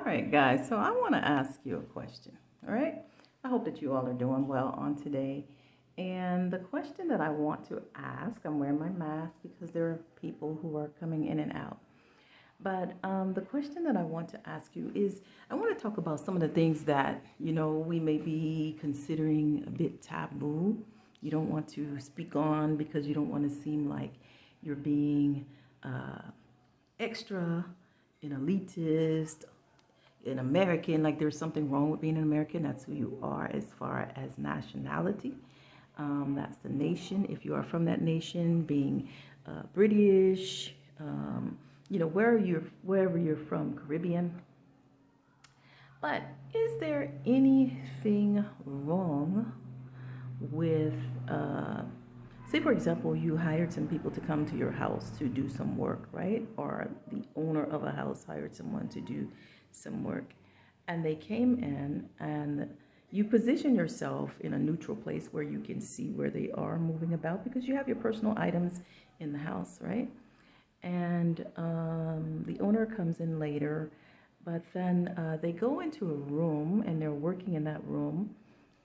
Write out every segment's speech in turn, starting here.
right, guys, so I want to ask you a question. All right, I hope that you all are doing well on today. And the question that I want to ask, I'm wearing my mask because there are people who are coming in and out. But the question that I want to ask you is I want to talk about some of the things that, we may be considering a bit taboo. You don't want to speak on because you don't want to seem like you're being extra, an elitist, an American, like there's something wrong with being an American. That's who you are as far as nationality. That's the nation. If you are from that nation, being British, wherever you're from, Caribbean. But is there anything wrong with, say, for example, you hired some people to come to your house to do some work, right? Or the owner of a house hired someone to do some work. And they came in and you position yourself in a neutral place where you can see where they are moving about because you have your personal items in the house, right? And the owner comes in later, but then they go into a room and they're working in that room.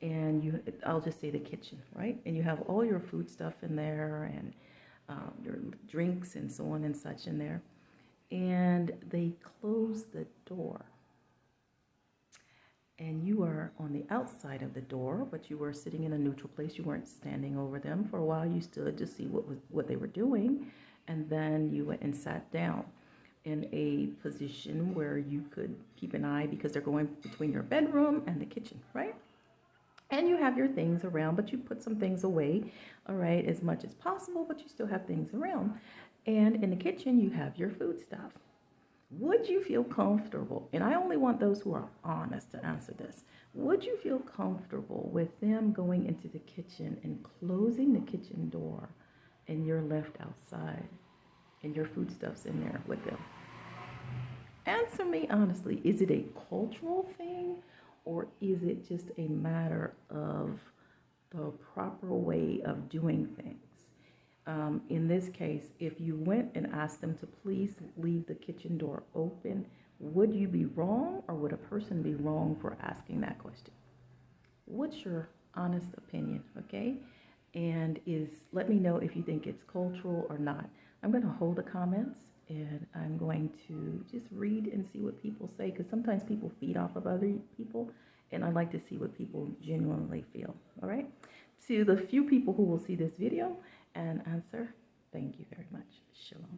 And I'll just say the kitchen, right? And you have all your food stuff in there and your drinks and so on and such in there. And they close the door. And you are on the outside of the door, but you were sitting in a neutral place. You weren't standing over them. For a while, you stood to see what they were doing. And then you went and sat down in a position where you could keep an eye because they're going between your bedroom and the kitchen, right? And you have your things around, but you put some things away, all right, as much as possible, but you still have things around. And in the kitchen, you have your food stuff. Would you feel comfortable, and I only want those who are honest to answer this, would you feel comfortable with them going into the kitchen and closing the kitchen door and you're left outside and your foodstuffs in there with them? Answer me honestly, is it a cultural thing or is it just a matter of the proper way of doing things? In this case, if you went and asked them to please leave the kitchen door open, would you be wrong or would a person be wrong for asking that question? What's your honest opinion, okay? And let me know if you think it's cultural or not. I'm going to hold the comments and I'm going to just read and see what people say because sometimes people feed off of other people and I like to see what people genuinely feel, all right? To the few people who will see this video and answer, thank you very much. Shalom.